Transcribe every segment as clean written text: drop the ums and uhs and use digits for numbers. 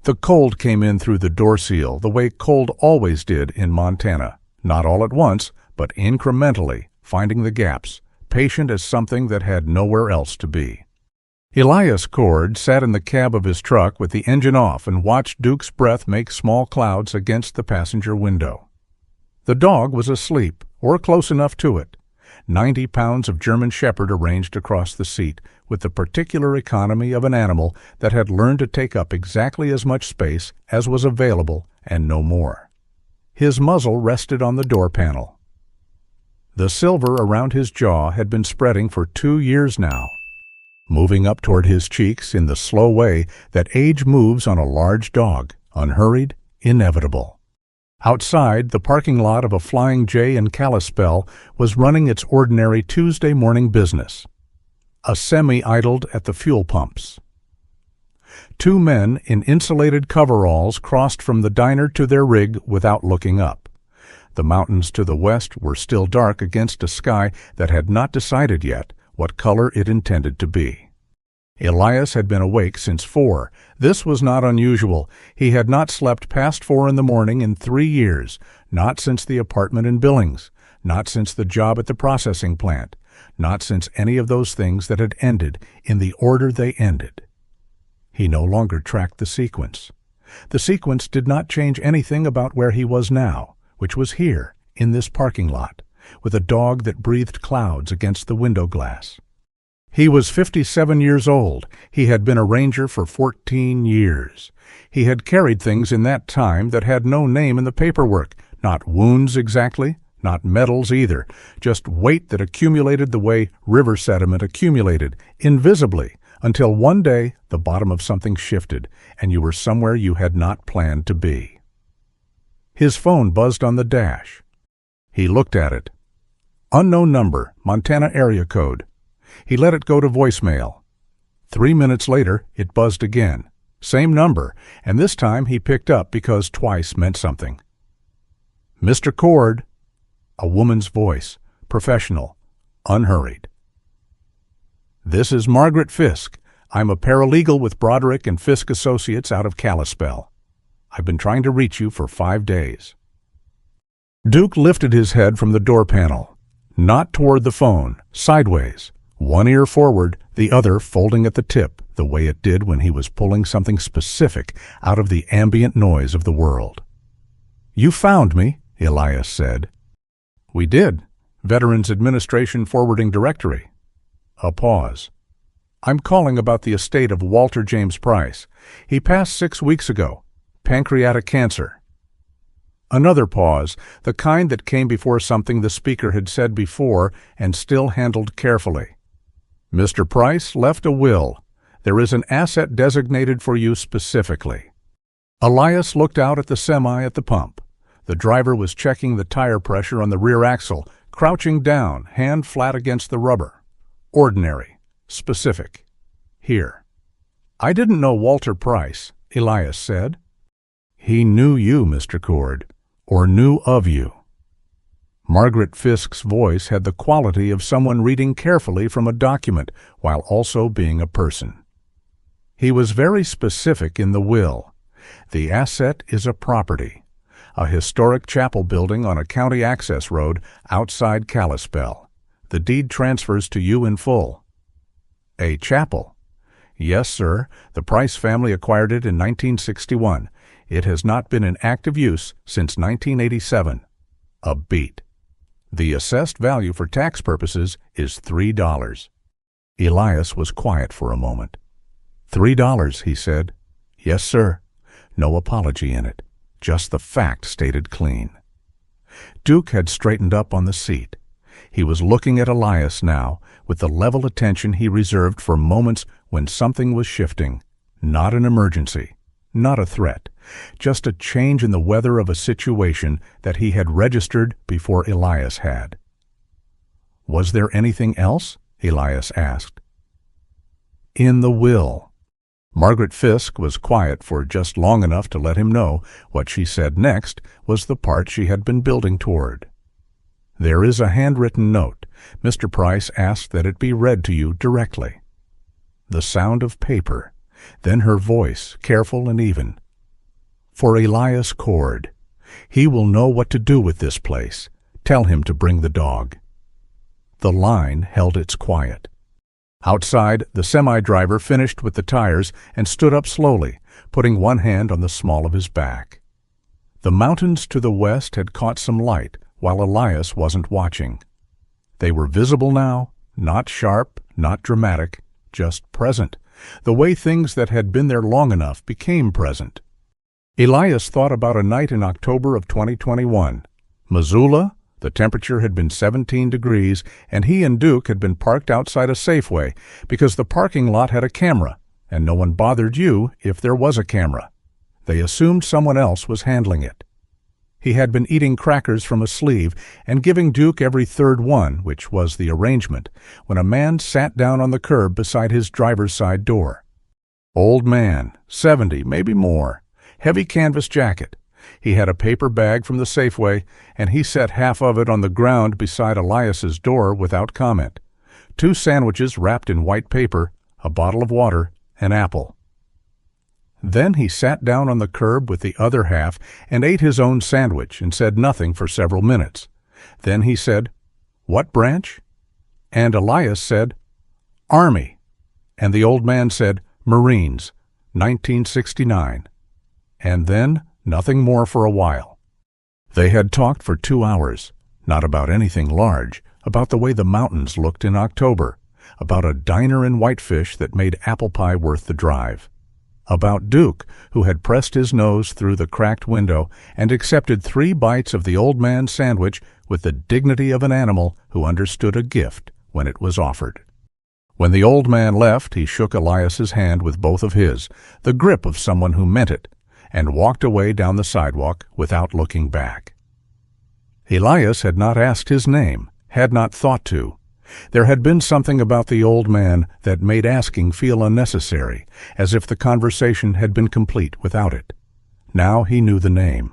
The cold came in through the door seal the way cold always did in Montana, not all at once, but incrementally, finding the gaps, patient as something that had nowhere else to be. Elias Cord sat in the cab of his truck with the engine off and watched Duke's breath make small clouds against the passenger window. The dog was asleep, or close enough to it. 90 pounds of German Shepherd arranged across the seat, with the particular economy of an animal that had learned to take up exactly as much space as was available and no more. His muzzle rested on the door panel. The silver around his jaw had been spreading for 2 years now, moving up toward his cheeks in the slow way that age moves on a large dog, unhurried, inevitable. Outside, the parking lot of a Flying J in Kalispell was running its ordinary Tuesday morning business. A semi idled at the fuel pumps. 2 men in insulated coveralls crossed from the diner to their rig without looking up. The mountains to the west were still dark against a sky that had not decided yet what color it intended to be. Elias had been awake since 4. This was not unusual. He had not slept past 4 in the morning in 3 years, not since the apartment in Billings, not since the job at the processing plant, not since any of those things that had ended in the order they ended. He no longer tracked the sequence. The sequence did not change anything about where he was now, which was here, in this parking lot, with a dog that breathed clouds against the window glass. He was 57 years old. He had been a ranger for 14 years. He had carried things in that time that had no name in the paperwork, not wounds exactly, not medals either, just weight that accumulated the way river sediment accumulated, invisibly, until one day the bottom of something shifted and you were somewhere you had not planned to be. His phone buzzed on the dash. He looked at it. Unknown number, Montana area code. He let it go to voicemail. 3 minutes later, it buzzed again. Same number, and this time he picked up because twice meant something. Mr. Cord. A woman's voice, professional, unhurried. This is Margaret Fisk. I'm a paralegal with Broderick and Fisk Associates out of Kalispell. I've been trying to reach you for 5 days. Duke lifted his head from the door panel, not toward the phone, sideways, one ear forward, the other folding at the tip, the way it did when he was pulling something specific out of the ambient noise of the world. You found me, Elias said. We did. Veterans Administration Forwarding Directory. A pause. I'm calling about the estate of Walter James Pryce. He passed 6 weeks ago. Pancreatic cancer. Another pause, the kind that came before something the speaker had said before and still handled carefully. Mr. Pryce left a will. There is an asset designated for you specifically. Elias looked out at the semi at the pump. The driver was checking the tire pressure on the rear axle, crouching down, hand flat against the rubber. Ordinary. Specific. Here. I didn't know Walter Pryce, Elias said. He knew you, Mr. Cord, or knew of you. Margaret Fisk's voice had the quality of someone reading carefully from a document while also being a person. He was very specific in the will. The asset is a property. A historic chapel building on a county access road outside Kalispell. The deed transfers to you in full. A chapel? Yes, sir. The Pryce family acquired it in 1961. It has not been in active use since 1987. A beat. The assessed value for tax purposes is $3. Elias was quiet for a moment. $3, he said. Yes, sir. No apology in it. Just the fact stated clean. Duke had straightened up on the seat. He was looking at Elias now with the level attention he reserved for moments when something was shifting. Not an emergency, not a threat, just a change in the weather of a situation that he had registered before Elias had. Was there anything else? Elias asked. In the will. Margaret Fisk was quiet for just long enough to let him know what she said next was the part she had been building toward. There is a handwritten note. Mr. Pryce asked that it be read to you directly. The sound of paper, then her voice, careful and even. For Elias Cord. He will know what to do with this place. Tell him to bring the dog." The line held its quiet. Outside, the semi-driver finished with the tires and stood up slowly, putting one hand on the small of his back. The mountains to the west had caught some light, while Elias wasn't watching. They were visible now, not sharp, not dramatic, just present, the way things that had been there long enough became present. Elias thought about a night in October of 2021. Missoula, the temperature had been 17 degrees, and he and Duke had been parked outside a Safeway because the parking lot had a camera, and no one bothered you if there was a camera. They assumed someone else was handling it. He had been eating crackers from a sleeve and giving Duke every third one, which was the arrangement, when a man sat down on the curb beside his driver's side door. Old man, 70, maybe more, heavy canvas jacket. He had a paper bag from the Safeway, and he set half of it on the ground beside Elias's door without comment. 2 sandwiches wrapped in white paper, a bottle of water, an apple. Then he sat down on the curb with the other half and ate his own sandwich and said nothing for several minutes. Then he said, "What branch?" And Elias said, "Army." And the old man said, "Marines, 1969. And then nothing more for a while. They had talked for 2 hours, not about anything large, about the way the mountains looked in October, about a diner in Whitefish that made apple pie worth the drive, about Duke, who had pressed his nose through the cracked window and accepted 3 bites of the old man's sandwich with the dignity of an animal who understood a gift when it was offered. When the old man left, he shook Elias's hand with both of his, the grip of someone who meant it, and walked away down the sidewalk without looking back. Elias had not asked his name, had not thought to. There had been something about the old man that made asking feel unnecessary, as if the conversation had been complete without it. Now he knew the name.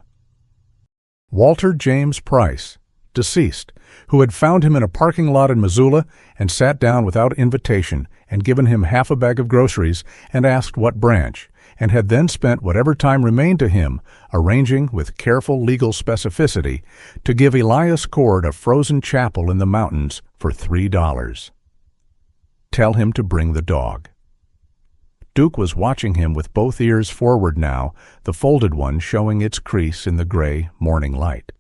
Walter James Pryce, deceased, who had found him in a parking lot in Missoula and sat down without invitation and given him half a bag of groceries and asked what branch, and had then spent whatever time remained to him arranging with careful legal specificity to give Elias Cord a frozen chapel in the mountains for $3. Tell him to bring the dog. Duke was watching him with both ears forward now, the folded one showing its crease in the gray morning light.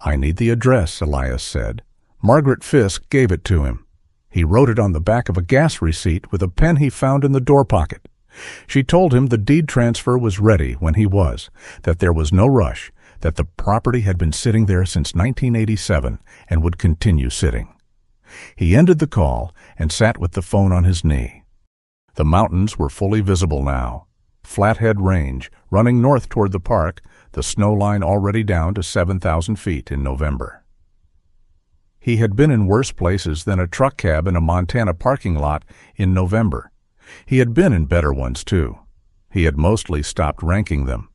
"I need the address," Elias said. "Margaret Fisk gave it to him. He wrote it on the back of a gas receipt with a pen he found in the door pocket. She told him the deed transfer was ready when he was, that there was no rush, that the property had been sitting there since 1987 and would continue sitting." He ended the call and sat with the phone on his knee. The mountains were fully visible now. Flathead Range, running north toward the park, the snow line already down to 7,000 feet in November. He had been in worse places than a truck cab in a Montana parking lot in November. He had been in better ones, too. He had mostly stopped ranking them.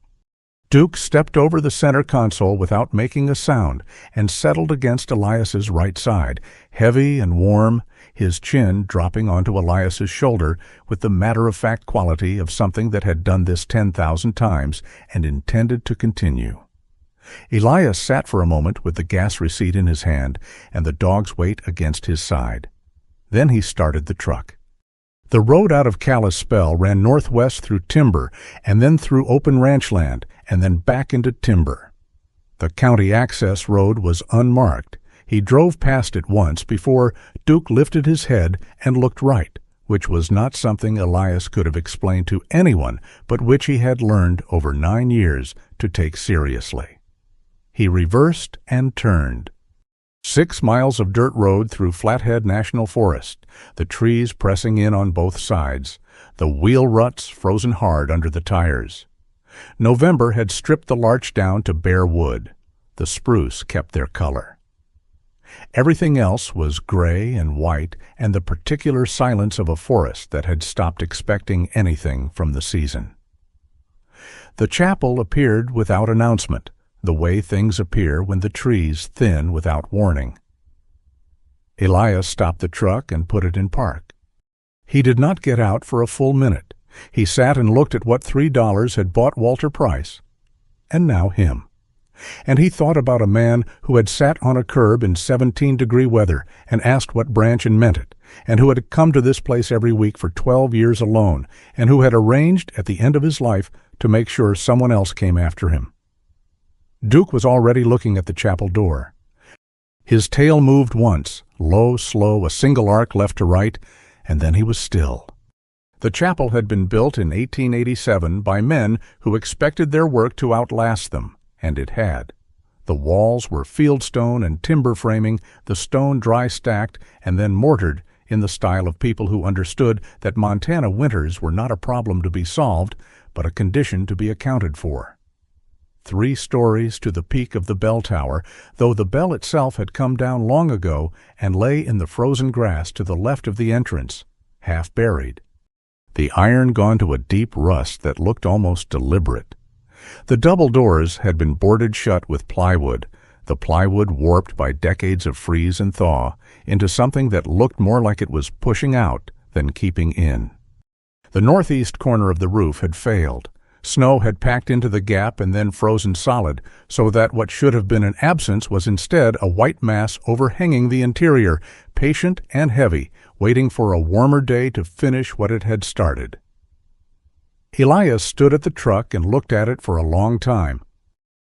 Duke stepped over the center console without making a sound and settled against Elias's right side, heavy and warm, his chin dropping onto Elias's shoulder with the matter-of-fact quality of something that had done this 10,000 times and intended to continue. Elias sat for a moment with the gas receipt in his hand and the dog's weight against his side. Then he started the truck. The road out of Kalispell ran northwest through timber and then through open ranch land and then back into timber. The county access road was unmarked. He drove past it once before Duke lifted his head and looked right, which was not something Elias could have explained to anyone, but which he had learned over 9 years to take seriously. He reversed and turned. 6 miles of dirt road through Flathead National Forest, the trees pressing in on both sides, the wheel ruts frozen hard under the tires. November had stripped the larch down to bare wood. The spruce kept their color. Everything else was gray and white and the particular silence of a forest that had stopped expecting anything from the season. The chapel appeared without announcement, the way things appear when the trees thin without warning. Elias stopped the truck and put it in park. He did not get out for a full minute. He sat and looked at what $3 had bought Walter Pryce, and now him. And he thought about a man who had sat on a curb in 17-degree weather and asked what branch and meant it, and who had come to this place every week for 12 years alone, and who had arranged at the end of his life to make sure someone else came after him. Duke was already looking at the chapel door. His tail moved once, low, slow, a single arc left to right, and then he was still. The chapel had been built in 1887 by men who expected their work to outlast them. And it had. The walls were fieldstone and timber framing, the stone dry stacked and then mortared in the style of people who understood that Montana winters were not a problem to be solved, but a condition to be accounted for. 3 stories to the peak of the bell tower, though the bell itself had come down long ago and lay in the frozen grass to the left of the entrance, half buried. The iron gone to a deep rust that looked almost deliberate. The double doors had been boarded shut with plywood, the plywood warped by decades of freeze and thaw into something that looked more like it was pushing out than keeping in. The northeast corner of the roof had failed. Snow had packed into the gap and then frozen solid, so that what should have been an absence was instead a white mass overhanging the interior, patient and heavy, waiting for a warmer day to finish what it had started. Elias stood at the truck and looked at it for a long time.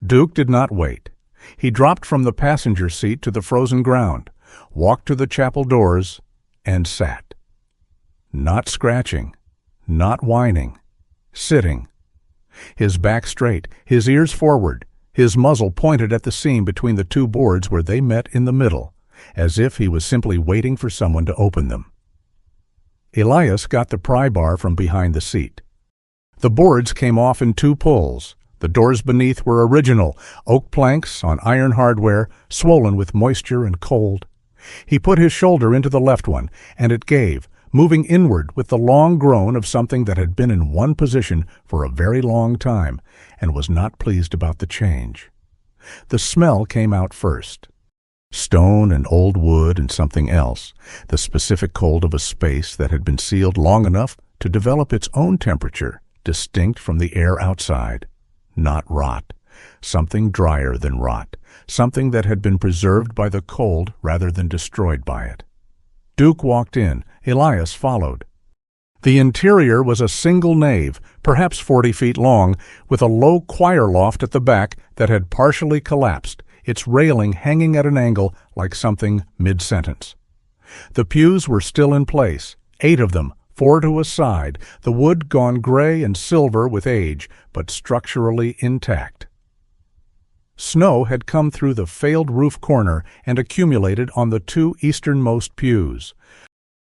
Duke did not wait. He dropped from the passenger seat to the frozen ground, walked to the chapel doors, and sat. Not scratching, not whining, sitting. His back straight, his ears forward, his muzzle pointed at the seam between the 2 boards where they met in the middle, as if he was simply waiting for someone to open them. Elias got the pry bar from behind the seat. The boards came off in 2 pulls. The doors beneath were original, oak planks on iron hardware, swollen with moisture and cold. He put his shoulder into the left one, and it gave, moving inward with the long groan of something that had been in one position for a very long time and was not pleased about the change. The smell came out first. Stone and old wood and something else, the specific cold of a space that had been sealed long enough to develop its own temperature, distinct from the air outside. Not rot. Something drier than rot. Something that had been preserved by the cold rather than destroyed by it. Duke walked in. Elias followed. The interior was a single nave, perhaps 40 feet long, with a low choir loft at the back that had partially collapsed, its railing hanging at an angle like something mid-sentence. The pews were still in place, 8 of them, 4 to a side, the wood gone gray and silver with age, but structurally intact. Snow had come through the failed roof corner and accumulated on the 2 easternmost pews,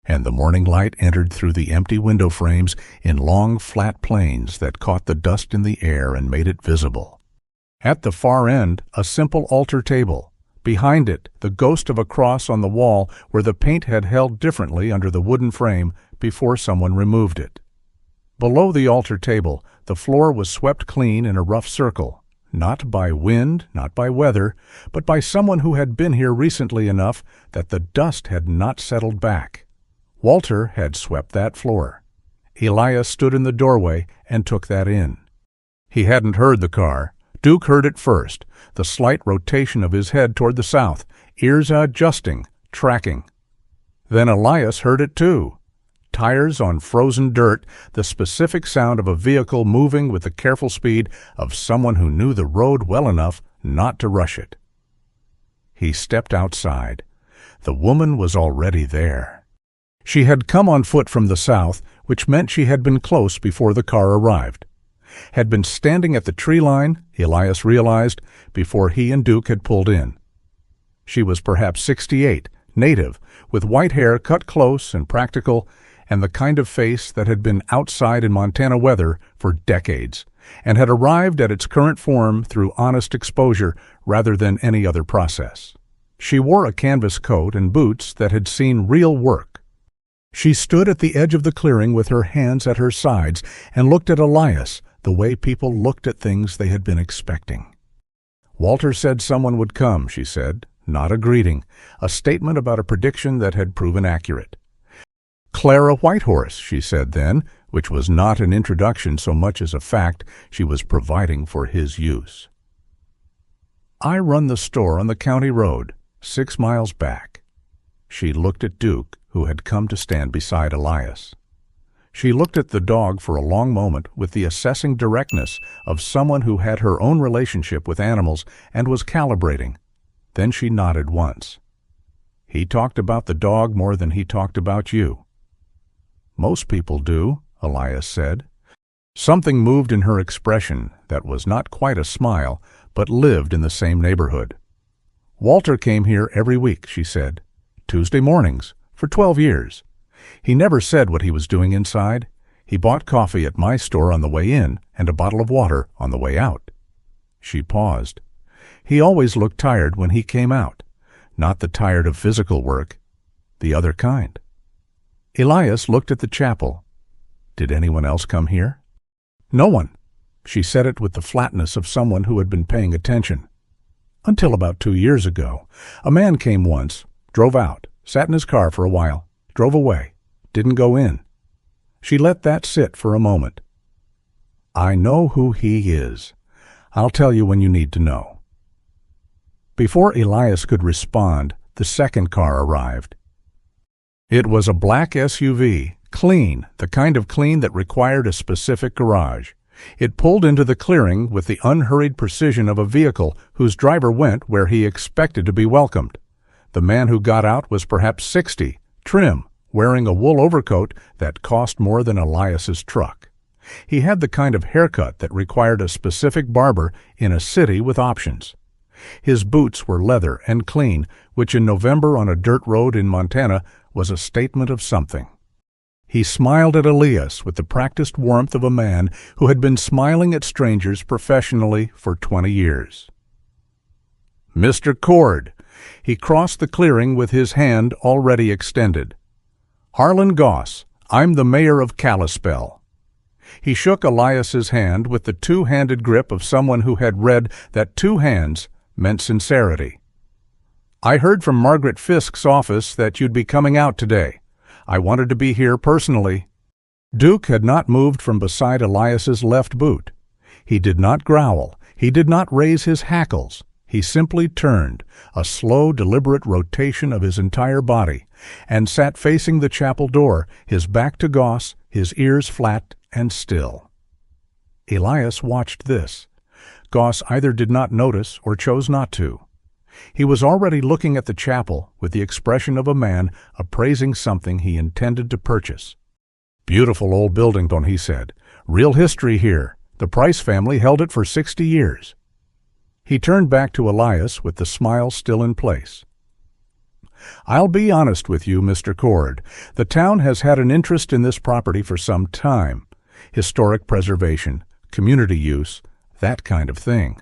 and the morning light entered through the empty window frames in long flat planes that caught the dust in the air and made it visible. At the far end, a simple altar table. Behind it, the ghost of a cross on the wall where the paint had held differently under the wooden frame before someone removed it. Below the altar table, the floor was swept clean in a rough circle, not by wind, not by weather, but by someone who had been here recently enough that the dust had not settled back. Walter had swept that floor. Elias stood in the doorway and took that in. He hadn't heard the car. Duke heard it first, the slight rotation of his head toward the south, ears adjusting, tracking. Then Elias heard it too. Tires on frozen dirt, the specific sound of a vehicle moving with the careful speed of someone who knew the road well enough not to rush it. He stepped outside. The woman was already there. She had come on foot from the south, which meant she had been close before the car arrived. Had been standing at the tree line, Elias realized, before he and Duke had pulled in. She was perhaps 68, native, with white hair cut close and practical, and the kind of face that had been outside in Montana weather for decades, and had arrived at its current form through honest exposure rather than any other process. She wore a canvas coat and boots that had seen real work. She stood at the edge of the clearing with her hands at her sides and looked at Elias the way people looked at things they had been expecting. Walter said someone would come, she said, not a greeting, a statement about a prediction that had proven accurate. Clara Whitehorse, she said then, which was not an introduction so much as a fact she was providing for his use. "I run the store on the county road, 6 miles back." She looked at Duke, who had come to stand beside Elias. She looked at the dog for a long moment with the assessing directness of someone who had her own relationship with animals and was calibrating. Then she nodded once. "He talked about the dog more than he talked about you." "Most people do," Elias said. Something moved in her expression that was not quite a smile, but lived in the same neighborhood. "Walter came here every week," she said. "Tuesday mornings, for 12 years. He never said what he was doing inside. He bought coffee at my store on the way in and a bottle of water on the way out." She paused. "He always looked tired when he came out. Not the tired of physical work, the other kind." Elias looked at the chapel. "Did anyone else come here?" "No one." She said it with the flatness of someone who had been paying attention. "Until about 2 years ago. A man came once, drove out, sat in his car for a while, drove away, didn't go in." She let that sit for a moment. "I know who he is. I'll tell you when you need to know." Before Elias could respond, the second car arrived. It was a black SUV, clean, the kind of clean that required a specific garage. It pulled into the clearing with the unhurried precision of a vehicle whose driver went where he expected to be welcomed. The man who got out was perhaps 60, trim, wearing a wool overcoat that cost more than Elias's truck. He had the kind of haircut that required a specific barber in a city with options. His boots were leather and clean, which in November on a dirt road in Montana was a statement of something. He smiled at Elias with the practiced warmth of a man who had been smiling at strangers professionally for 20 years. "Mr. Cord." He crossed the clearing with his hand already extended. "Harlan Goss, I'm the mayor of Kalispell." He shook Elias's hand with the two-handed grip of someone who had read that 2 hands meant sincerity. "I heard from Margaret Fisk's office that you'd be coming out today. I wanted to be here personally." Duke had not moved from beside Elias's left boot. He did not growl. He did not raise his hackles. He simply turned, a slow, deliberate rotation of his entire body, and sat facing the chapel door, his back to Goss, his ears flat and still. Elias watched this. Goss either did not notice or chose not to. He was already looking at the chapel with the expression of a man appraising something he intended to purchase. "Beautiful old building," he said. "Real history here. The Pryce family held it for 60 years. He turned back to Elias with the smile still in place. "I'll be honest with you, Mr. Cord. The town has had an interest in this property for some time. Historic preservation, community use, that kind of thing."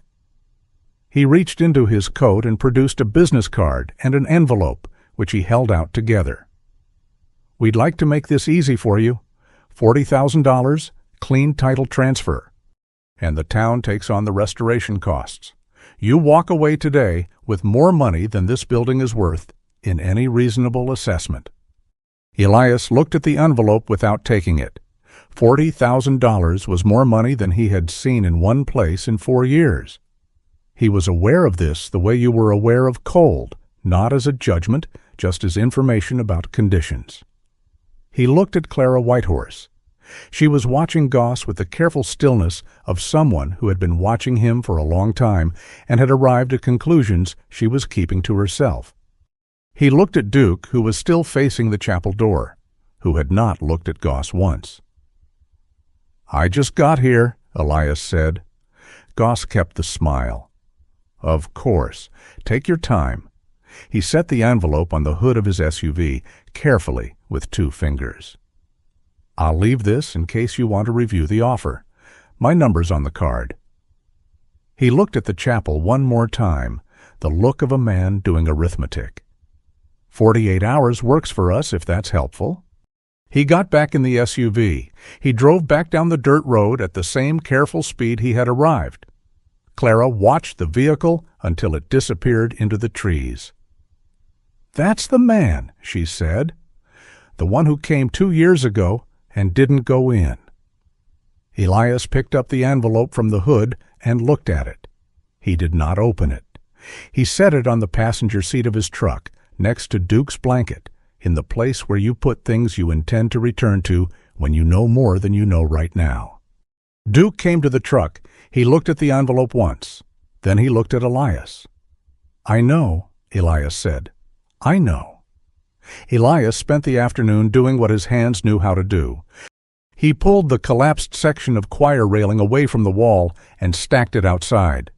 He reached into his coat and produced a business card and an envelope, which he held out together. "We'd like to make this easy for you. $40,000, clean title transfer. And the town takes on the restoration costs. You walk away today with more money than this building is worth in any reasonable assessment." Elias looked at the envelope without taking it. $40,000 was more money than he had seen in one place in 4 years. He was aware of this the way you were aware of cold, not as a judgment, just as information about conditions. He looked at Clara Whitehorse. She was watching Goss with the careful stillness of someone who had been watching him for a long time and had arrived at conclusions she was keeping to herself. He looked at Duke, who was still facing the chapel door, who had not looked at Goss once. "I just got here," Elias said. Goss kept the smile. "Of course. Take your time." He set the envelope on the hood of his SUV carefully with 2 fingers. "I'll leave this in case you want to review the offer. My number's on the card." He looked at the chapel one more time, the look of a man doing arithmetic. 48 hours works for us, if that's helpful." He got back in the SUV. He drove back down the dirt road at the same careful speed he had arrived. Clara watched the vehicle until it disappeared into the trees. "That's the man," she said. "The one who came 2 years ago and didn't go in." Elias picked up the envelope from the hood and looked at it. He did not open it. He set it on the passenger seat of his truck, next to Duke's blanket, in the place where you put things you intend to return to when you know more than you know right now. Duke came to the truck. He looked at the envelope once. Then he looked at Elias. "I know," Elias said. "I know." Elias spent the afternoon doing what his hands knew how to do. He pulled the collapsed section of choir railing away from the wall and stacked it outside.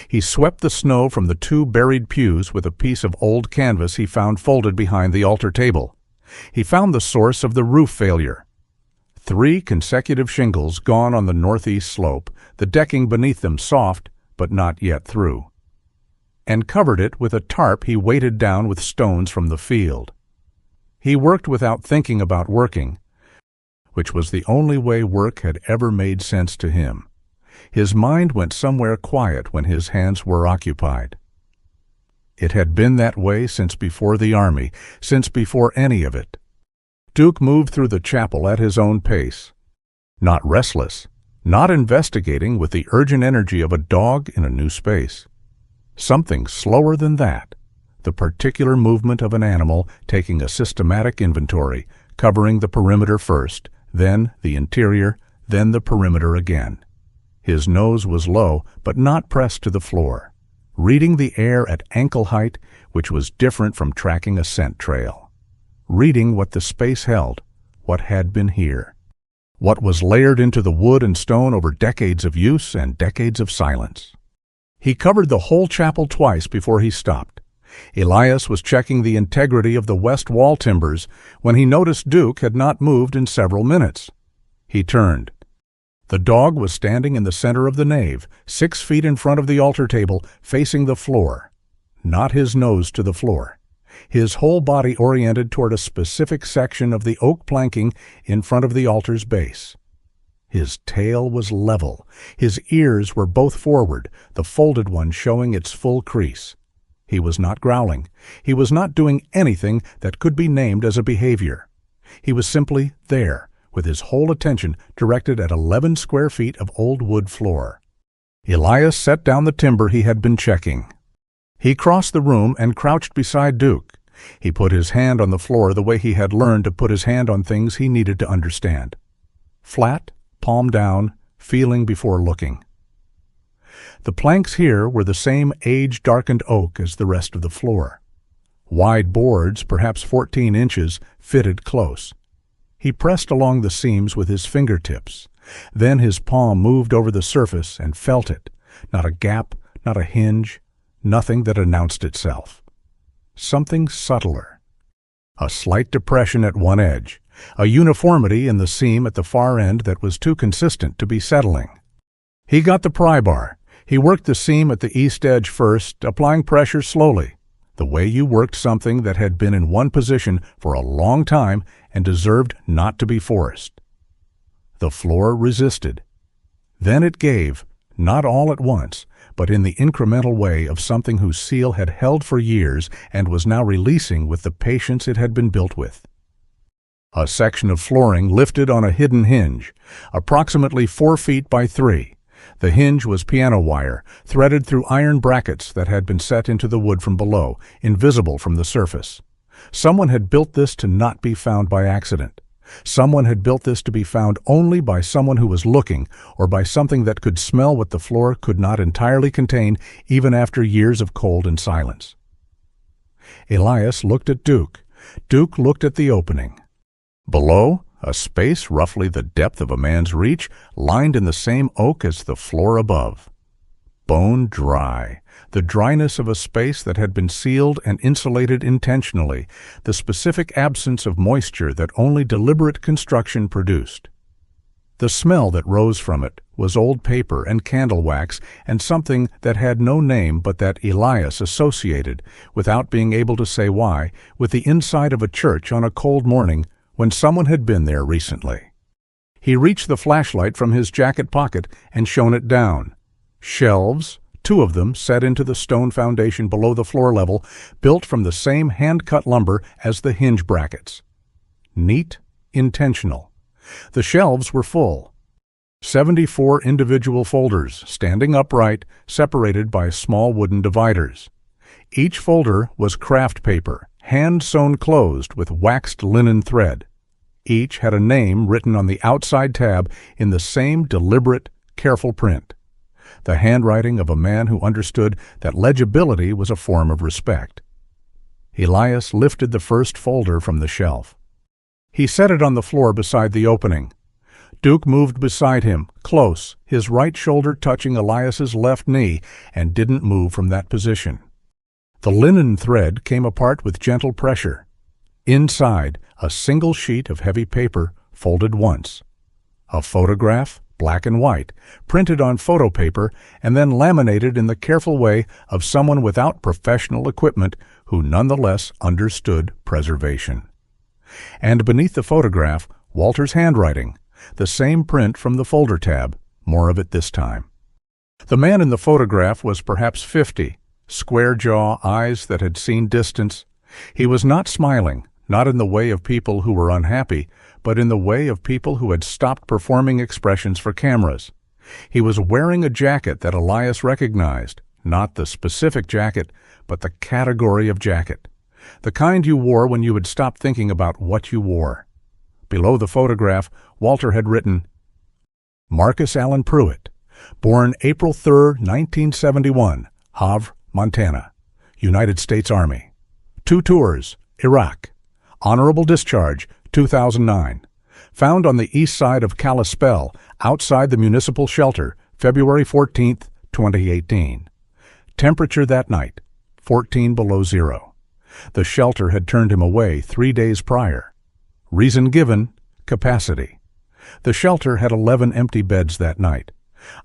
He swept the snow from the 2 buried pews with a piece of old canvas he found folded behind the altar table. He found the source of the roof failure. 3 consecutive shingles gone on the northeast slope, the decking beneath them soft but not yet through, and covered it with a tarp he weighted down with stones from the field. He worked without thinking about working, which was the only way work had ever made sense to him. His mind went somewhere quiet when his hands were occupied. It had been that way since before the army, since before any of it. Duke moved through the chapel at his own pace, not restless, not investigating with the urgent energy of a dog in a new space. Something slower than that, the particular movement of an animal taking a systematic inventory, covering the perimeter first, then the interior, then the perimeter again. His nose was low, but not pressed to the floor, reading the air at ankle height, which was different from tracking a scent trail. Reading what the space held, what had been here, what was layered into the wood and stone over decades of use and decades of silence. He covered the whole chapel twice before he stopped. Elias was checking the integrity of the west wall timbers when he noticed Duke had not moved in several minutes. He turned. The dog was standing in the center of the nave, 6 feet in front of the altar table, facing the floor. Not his nose to the floor. His whole body oriented toward a specific section of the oak planking in front of the altar's base. His tail was level. His ears were both forward, the folded one showing its full crease. He was not growling. He was not doing anything that could be named as a behavior. He was simply there, with his whole attention directed at 11 square feet of old wood floor. Elias set down the timber he had been checking. He crossed the room and crouched beside Duke. He put his hand on the floor the way he had learned to put his hand on things he needed to understand. Flat, palm down, feeling before looking. The planks here were the same age-darkened oak as the rest of the floor. Wide boards, perhaps 14 inches, fitted close. He pressed along the seams with his fingertips. Then his palm moved over the surface and felt it. Not a gap, not a hinge, nothing that announced itself. Something subtler. A slight depression at one edge, a uniformity in the seam at the far end that was too consistent to be settling. He got the pry bar. He worked the seam at the east edge first, applying pressure slowly, the way you worked something that had been in one position for a long time and deserved not to be forced. The floor resisted. Then it gave, not all at once, but in the incremental way of something whose seal had held for years and was now releasing with the patience it had been built with. A section of flooring lifted on a hidden hinge, approximately 4 feet by 3. The hinge was piano wire, threaded through iron brackets that had been set into the wood from below, invisible from the surface. Someone had built this to not be found by accident. Someone had built this to be found only by someone who was looking, or by something that could smell what the floor could not entirely contain even after years of cold and silence. Elias looked at Duke. Duke looked at the opening. Below, a space roughly the depth of a man's reach, lined in the same oak as the floor above. Bone dry, the dryness of a space that had been sealed and insulated intentionally, the specific absence of moisture that only deliberate construction produced. The smell that rose from it was old paper and candle wax and something that had no name but that Elias associated, without being able to say why, with the inside of a church on a cold morning when someone had been there recently. He reached the flashlight from his jacket pocket and shone it down. Shelves, 2 of them set into the stone foundation below the floor level, built from the same hand-cut lumber as the hinge brackets. Neat, intentional. The shelves were full. 74 individual folders, standing upright, separated by small wooden dividers. Each folder was craft paper, hand-sewn closed with waxed linen thread. Each had a name written on the outside tab in the same deliberate, careful print. The handwriting of a man who understood that legibility was a form of respect. Elias lifted the first folder from the shelf. He set it on the floor beside the opening. Duke moved beside him, close, his right shoulder touching Elias's left knee, and didn't move from that position. The linen thread came apart with gentle pressure. Inside, a single sheet of heavy paper, folded once. A photograph, black and white, printed on photo paper and then laminated in the careful way of someone without professional equipment who nonetheless understood preservation. And beneath the photograph, Walter's handwriting, the same print from the folder tab, more of it this time. The man in the photograph was perhaps 50, square jaw, eyes that had seen distance. He was not smiling, not in the way of people who were unhappy, but in the way of people who had stopped performing expressions for cameras. He was wearing a jacket that Elias recognized, not the specific jacket, but the category of jacket. The kind you wore when you had stopped thinking about what you wore. Below the photograph, Walter had written, Marcus Allen Pruitt, born April 3, 1971, Havre, Montana, United States Army. 2 tours, Iraq. Honorable discharge, 2009. Found on the east side of Kalispell, outside the municipal shelter, February 14, 2018. Temperature that night, 14 below zero. The shelter had turned him away 3 days prior. Reason given, capacity. The shelter had 11 empty beds that night.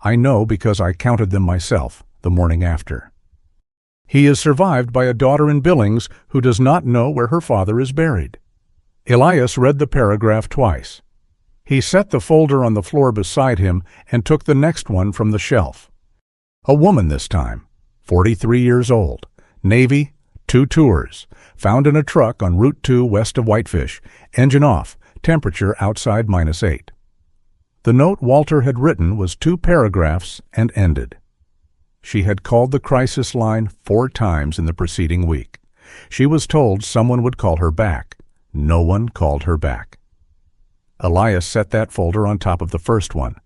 I know because I counted them myself the morning after. He is survived by a daughter in Billings who does not know where her father is buried. Elias read the paragraph twice. He set the folder on the floor beside him and took the next one from the shelf. A woman this time, 43 years old, Navy, 2 tours, found in a truck on Route 2 west of Whitefish, engine off, temperature outside -8. The note Walter had written was 2 paragraphs and ended. She had called the crisis line 4 times in the preceding week. She was told someone would call her back. No one called her back. Elias set that folder on top of the first one.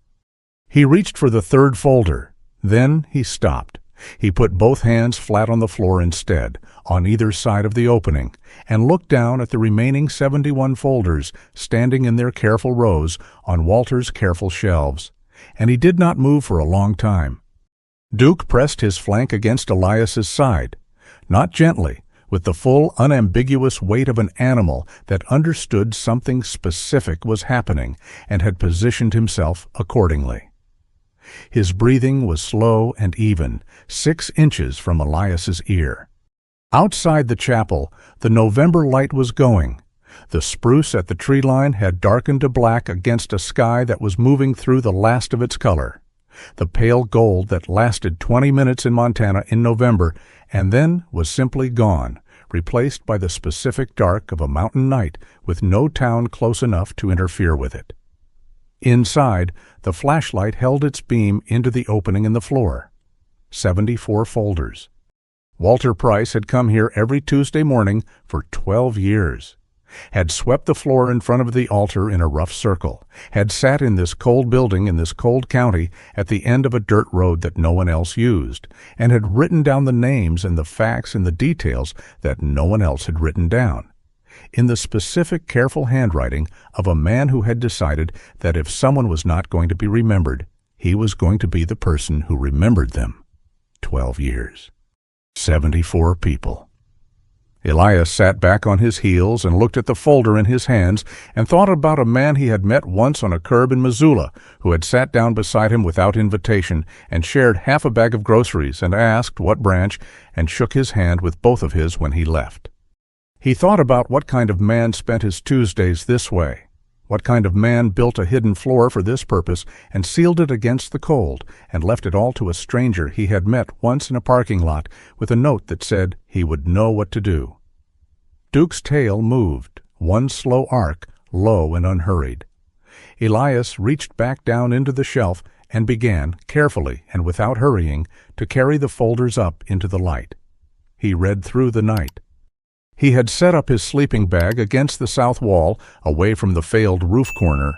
He reached for the 3rd folder. Then he stopped. He put both hands flat on the floor instead, on either side of the opening, and looked down at the remaining 71 folders standing in their careful rows on Walter's careful shelves. And he did not move for a long time. Duke pressed his flank against Elias's side, not gently, with the full, unambiguous weight of an animal that understood something specific was happening and had positioned himself accordingly. His breathing was slow and even, 6 inches from Elias's ear. Outside the chapel, the November light was going. The spruce at the tree line had darkened to black against a sky that was moving through the last of its color. The pale gold that lasted 20 minutes in Montana in November and then was simply gone, replaced by the specific dark of a mountain night with no town close enough to interfere with it. Inside, the flashlight held its beam into the opening in the floor. 74 folders. Walter Pryce had come here every Tuesday morning for 12 years. Had swept the floor in front of the altar in a rough circle, had sat in this cold building in this cold county at the end of a dirt road that no one else used, and had written down the names and the facts and the details that no one else had written down, in the specific, careful handwriting of a man who had decided that if someone was not going to be remembered, he was going to be the person who remembered them. 12 years. 74 people. Elias sat back on his heels and looked at the folder in his hands and thought about a man he had met once on a curb in Missoula who had sat down beside him without invitation and shared half a bag of groceries and asked what branch and shook his hand with both of his when he left. He thought about what kind of man spent his Tuesdays this way, what kind of man built a hidden floor for this purpose and sealed it against the cold and left it all to a stranger he had met once in a parking lot with a note that said he would know what to do. Duke's tail moved, one slow arc, low and unhurried. Elias reached back down into the shelf and began, carefully and without hurrying, to carry the folders up into the light. He read through the night. He had set up his sleeping bag against the south wall, away from the failed roof corner,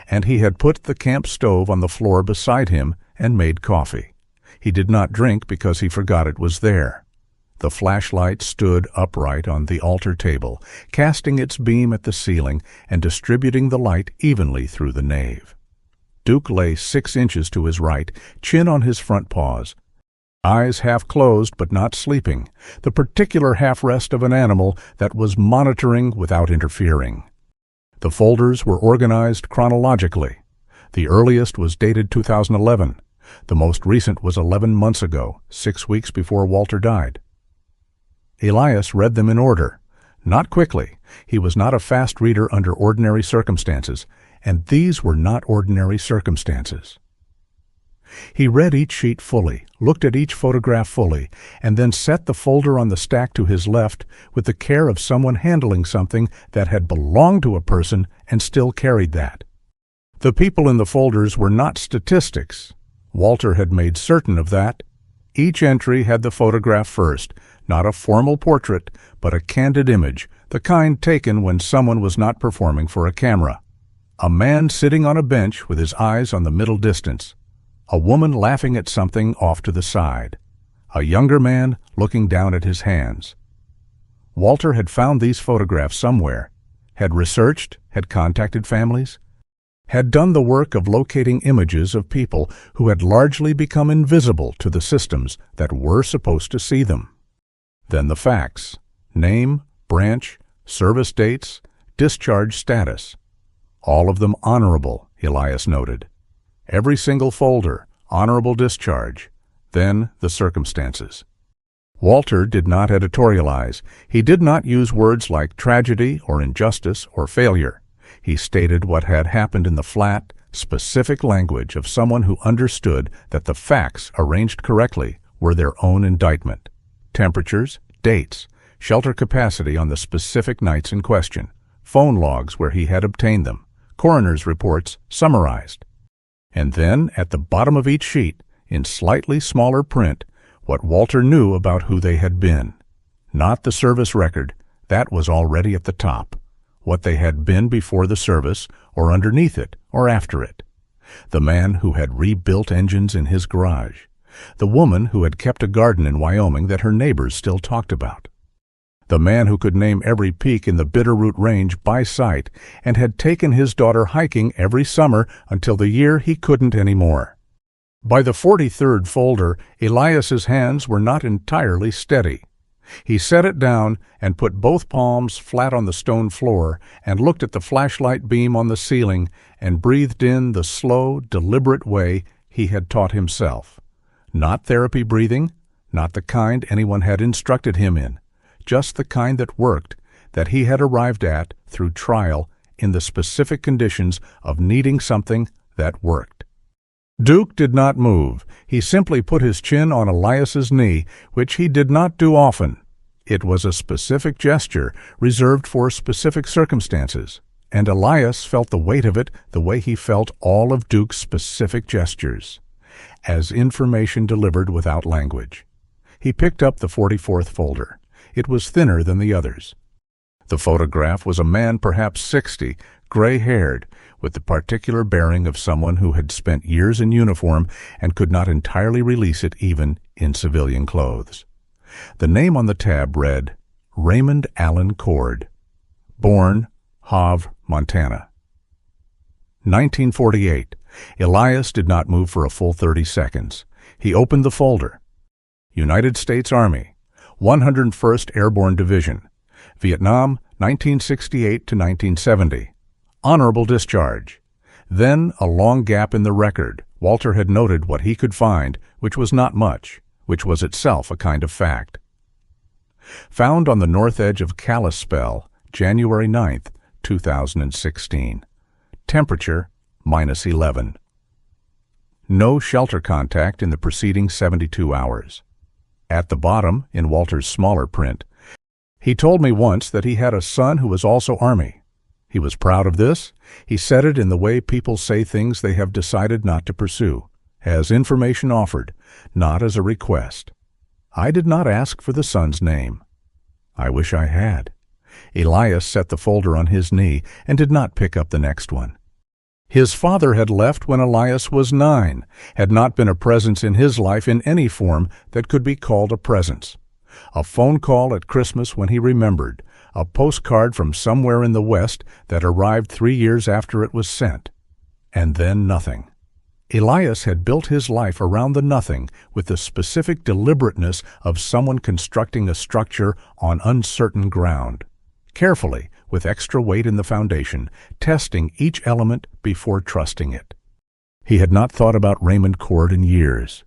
and he had put the camp stove on the floor beside him and made coffee. He did not drink because he forgot it was there. The flashlight stood upright on the altar table, casting its beam at the ceiling and distributing the light evenly through the nave. Duke lay 6 inches to his right, chin on his front paws, eyes half closed but not sleeping, the particular half-rest of an animal that was monitoring without interfering. The folders were organized chronologically. The earliest was dated 2011. The most recent was 11 months ago, 6 weeks before Walter died. Elias read them in order. Not quickly. He was not a fast reader under ordinary circumstances, and these were not ordinary circumstances. He read each sheet fully, looked at each photograph fully, and then set the folder on the stack to his left with the care of someone handling something that had belonged to a person and still carried that. The people in the folders were not statistics. Walter had made certain of that. Each entry had the photograph first, not a formal portrait, but a candid image, the kind taken when someone was not performing for a camera. A man sitting on a bench with his eyes on the middle distance. A woman laughing at something off to the side. A younger man looking down at his hands. Walter had found these photographs somewhere, had researched, had contacted families, had done the work of locating images of people who had largely become invisible to the systems that were supposed to see them. Then the facts: name, branch, service dates, discharge status. All of them honorable, Elias noted. Every single folder, honorable discharge. Then the circumstances. Walter did not editorialize. He did not use words like tragedy or injustice or failure. He stated what had happened in the flat, specific language of someone who understood that the facts, arranged correctly, were their own indictment. Temperatures, dates, shelter capacity on the specific nights in question, phone logs where he had obtained them, coroner's reports summarized. And then, at the bottom of each sheet, in slightly smaller print, what Walter knew about who they had been. Not the service record, that was already at the top. What they had been before the service, or underneath it, or after it. The man who had rebuilt engines in his garage. The woman who had kept a garden in Wyoming that her neighbors still talked about. The man who could name every peak in the Bitterroot Range by sight and had taken his daughter hiking every summer until the year he couldn't anymore. By the 43rd folder, Elias's hands were not entirely steady. He set it down and put both palms flat on the stone floor and looked at the flashlight beam on the ceiling and breathed in the slow, deliberate way he had taught himself. Not therapy breathing, not the kind anyone had instructed him in, just the kind that worked, that he had arrived at through trial in the specific conditions of needing something that worked. Duke did not move. He simply put his chin on Elias's knee, which he did not do often. It was a specific gesture reserved for specific circumstances, and Elias felt the weight of it the way he felt all of Duke's specific gestures, as information delivered without language. He picked up the 44th folder. It was thinner than the others. The photograph was a man perhaps 60, gray-haired, with the particular bearing of someone who had spent years in uniform and could not entirely release it even in civilian clothes. The name on the tab read, Raymond Allen Cord. Born, Havre, Montana. 1948. Elias did not move for a full 30 seconds. He opened the folder. United States Army, 101st Airborne Division, Vietnam, 1968 to 1970. Honorable discharge. Then a long gap in the record. Walter had noted what he could find, which was not much, which was itself a kind of fact. Found on the north edge of Kalispell, January 9th, 2016. Temperature, -11. No shelter contact in the preceding 72 hours. At the bottom, in Walter's smaller print, he told me once that he had a son who was also Army. He was proud of this. He said it in the way people say things they have decided not to pursue, as information offered, not as a request. I did not ask for the son's name. I wish I had. Elias set the folder on his knee and did not pick up the next one. His father had left when Elias was 9, had not been a presence in his life in any form that could be called a presence. A phone call at Christmas when he remembered, a postcard from somewhere in the West that arrived 3 years after it was sent. And then nothing. Elias had built his life around the nothing with the specific deliberateness of someone constructing a structure on uncertain ground. Carefully, with extra weight in the foundation, testing each element before trusting it. He had not thought about Raymond Cord in years.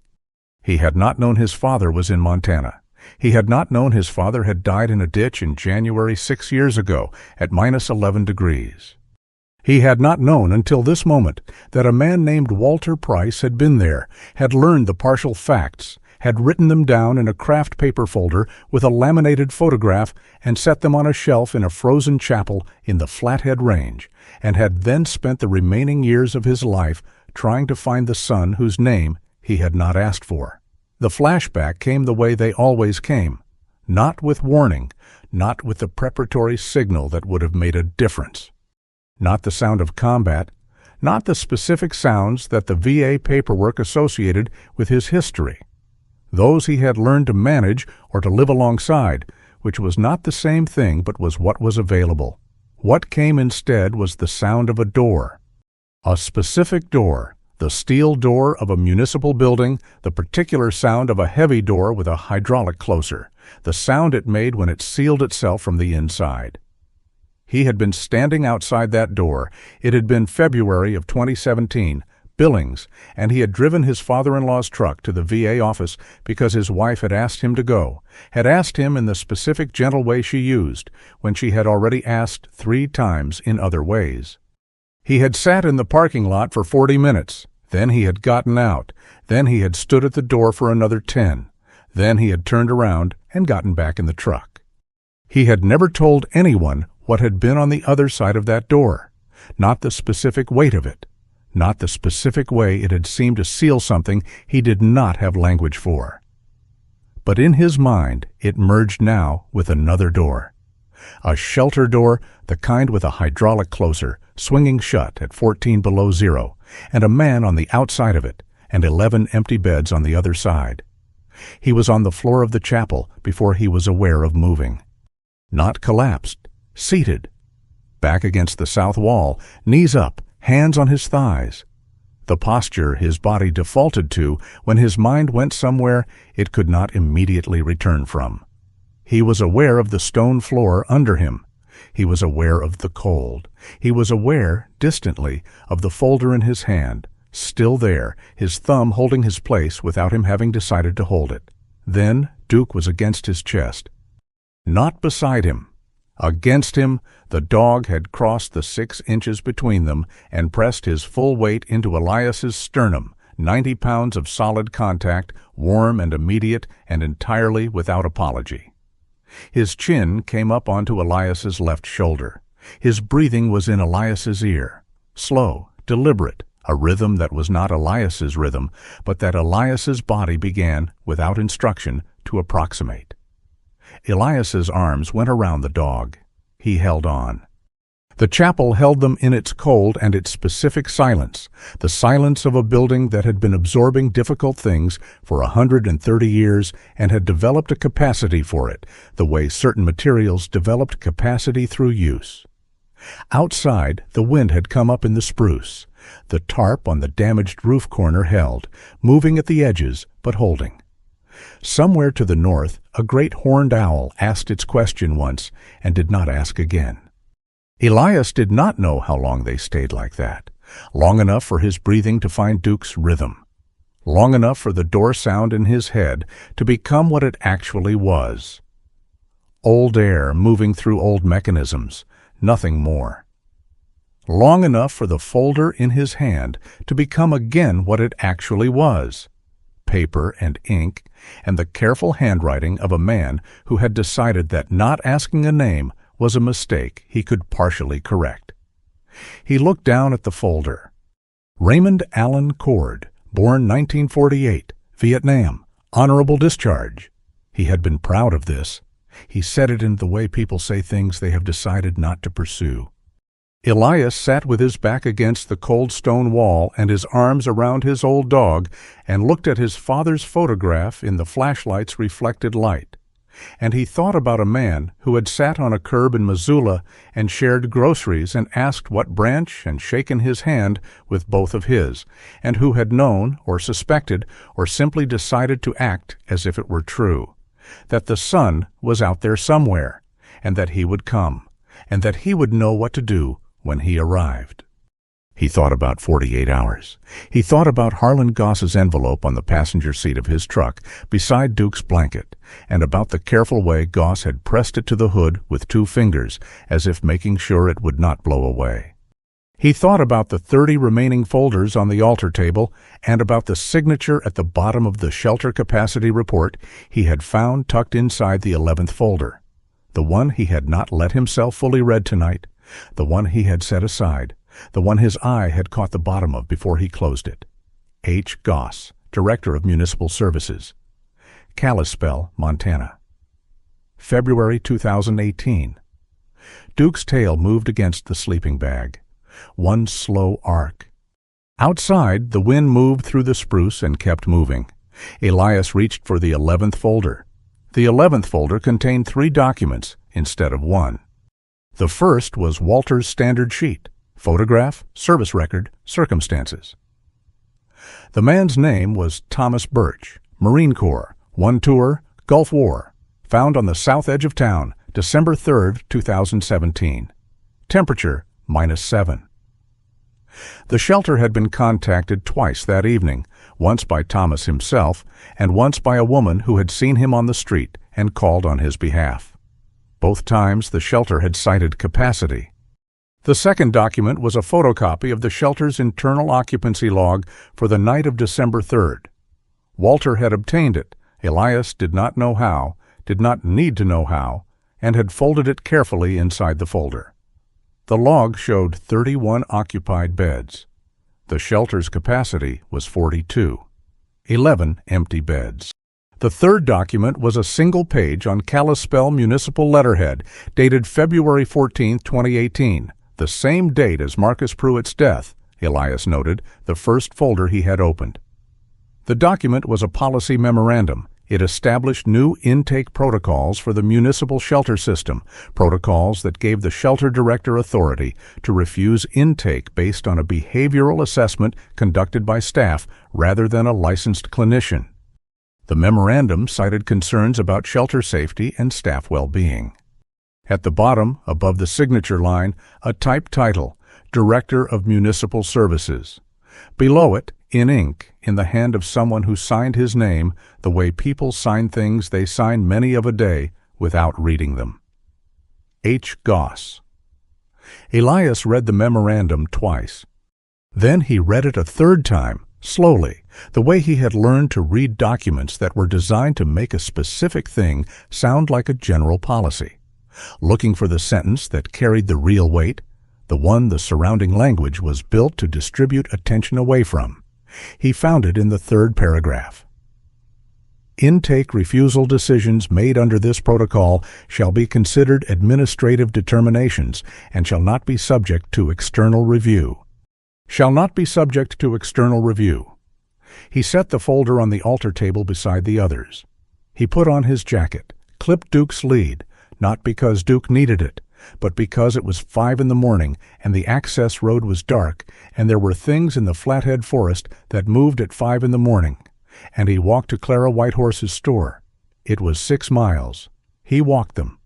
He had not known his father was in Montana. He had not known his father had died in a ditch in January 6 years ago at -11 degrees. He had not known until this moment that a man named Walter Pryce had been there, had learned the partial facts, had written them down in a craft paper folder with a laminated photograph and set them on a shelf in a frozen chapel in the Flathead Range, and had then spent the remaining years of his life trying to find the son whose name he had not asked for. The flashback came the way they always came, not with warning, not with the preparatory signal that would have made a difference. Not the sound of combat, not the specific sounds that the VA paperwork associated with his history. Those he had learned to manage or to live alongside, which was not the same thing but was what was available. What came instead was the sound of a door. A specific door, the steel door of a municipal building, the particular sound of a heavy door with a hydraulic closer, the sound it made when it sealed itself from the inside. He had been standing outside that door. It had been February of 2017, Billings, and he had driven his father-in-law's truck to the VA office because his wife had asked him to go, had asked him in the specific gentle way she used, when she had already asked 3 times in other ways. He had sat in the parking lot for 40 minutes. Then he had gotten out. Then he had stood at the door for another 10. Then he had turned around and gotten back in the truck. He had never told anyone what had been on the other side of that door, not the specific weight of it, not the specific way it had seemed to seal something he did not have language for. But in his mind it merged now with another door. A shelter door, the kind with a hydraulic closer, swinging shut at 14 below zero, and a man on the outside of it, and 11 empty beds on the other side. He was on the floor of the chapel before he was aware of moving. Not collapsed, seated, back against the south wall, knees up, hands on his thighs. The posture his body defaulted to when his mind went somewhere it could not immediately return from. He was aware of the stone floor under him. He was aware of the cold. He was aware, distantly, of the folder in his hand, still there, his thumb holding his place without him having decided to hold it. Then Duke was against his chest. Not beside him. Against him, the dog had crossed the 6 inches between them and pressed his full weight into Elias's sternum, 90 pounds of solid contact, warm and immediate and entirely without apology. His chin came up onto Elias's left shoulder. His breathing was in Elias's ear, slow, deliberate, a rhythm that was not Elias's rhythm, but that Elias's body began, without instruction, to approximate. Elias's arms went around the dog. He held on. The chapel held them in its cold and its specific silence, the silence of a building that had been absorbing difficult things for 130 years and had developed a capacity for it, the way certain materials developed capacity through use. Outside, the wind had come up in the spruce. The tarp on the damaged roof corner held, moving at the edges, but holding. Somewhere to the north, a great horned owl asked its question once and did not ask again. Elias did not know how long they stayed like that, long enough for his breathing to find Duke's rhythm, long enough for the door sound in his head to become what it actually was. Old air moving through old mechanisms, nothing more. Long enough for the folder in his hand to become again what it actually was, paper and ink, and the careful handwriting of a man who had decided that not asking a name was a mistake he could partially correct. He looked down at the folder. Raymond Allen Cord, born 1948, Vietnam, honorable discharge. He had been proud of this. He said it in the way people say things they have decided not to pursue. Elias sat with his back against the cold stone wall and his arms around his old dog and looked at his father's photograph in the flashlight's reflected light. And he thought about a man who had sat on a curb in Missoula and shared groceries and asked what branch and shaken his hand with both of his, and who had known or suspected or simply decided to act as if it were true, that the sun was out there somewhere, and that he would come, and that he would know what to do when he arrived. He thought about 48 hours. He thought about Harlan Goss's envelope on the passenger seat of his truck beside Duke's blanket, and about the careful way Goss had pressed it to the hood with 2 fingers, as if making sure it would not blow away. He thought about the 30 remaining folders on the altar table and about the signature at the bottom of the shelter capacity report he had found tucked inside the 11th folder, the one he had not let himself fully read tonight, the one he had set aside, the one his eye had caught the bottom of before he closed it. H. Goss, Director of Municipal Services, Kalispell, Montana. February 2018. Duke's tail moved against the sleeping bag. One slow arc. Outside, the wind moved through the spruce and kept moving. Elias reached for the 11th folder. The 11th folder contained 3 documents instead of 1. The first was Walter's standard sheet: photograph, service record, circumstances. The man's name was Thomas Birch, Marine Corps, 1 tour, Gulf War, found on the south edge of town, December 3, 2017. Temperature, -7. The shelter had been contacted twice that evening, once by Thomas himself and once by a woman who had seen him on the street and called on his behalf. Both times the shelter had cited capacity. The second document was a photocopy of the shelter's internal occupancy log for the night of December 3rd. Walter had obtained it. Elias did not know how, did not need to know how, and had folded it carefully inside the folder. The log showed 31 occupied beds. The shelter's capacity was 42. 11 empty beds. The third document was a single page on Kalispell municipal letterhead, dated February 14, 2018, the same date as Marcus Pruitt's death, Elias noted, the first folder he had opened. The document was a policy memorandum. It established new intake protocols for the municipal shelter system, protocols that gave the shelter director authority to refuse intake based on a behavioral assessment conducted by staff rather than a licensed clinician. The memorandum cited concerns about shelter safety and staff well-being. At the bottom, above the signature line, a typed title, Director of Municipal Services. Below it, in ink, in the hand of someone who signed his name the way people sign things they sign many of a day without reading them. H. Goss. Elias read the memorandum twice. Then he read it a third time, slowly, the way he had learned to read documents that were designed to make a specific thing sound like a general policy, looking for the sentence that carried the real weight, the one the surrounding language was built to distribute attention away from. He found it in the third paragraph. Intake refusal decisions made under this protocol shall be considered administrative determinations and shall not be subject to external review. Shall not be subject to external review. He set the folder on the altar table beside the others. He put on his jacket, clipped Duke's lead, not because Duke needed it, but because it was 5 in the morning and the access road was dark and there were things in the Flathead Forest that moved at 5 in the morning, and he walked to Clara Whitehorse's store. It was 6 miles. He walked them.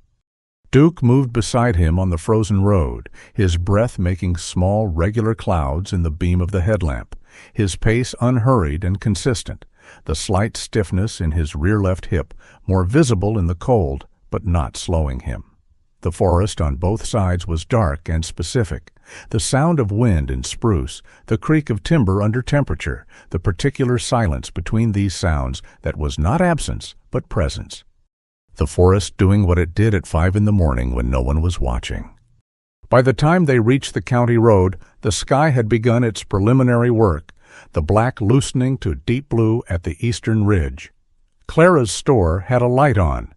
Duke moved beside him on the frozen road, his breath making small, regular clouds in the beam of the headlamp, his pace unhurried and consistent, the slight stiffness in his rear left hip more visible in the cold, but not slowing him. The forest on both sides was dark and specific. The sound of wind in spruce, the creak of timber under temperature, the particular silence between these sounds that was not absence, but presence. The forest doing what it did at 5 in the morning when no one was watching. By the time they reached the county road, the sky had begun its preliminary work, the black loosening to deep blue at the eastern ridge. Clara's store had a light on.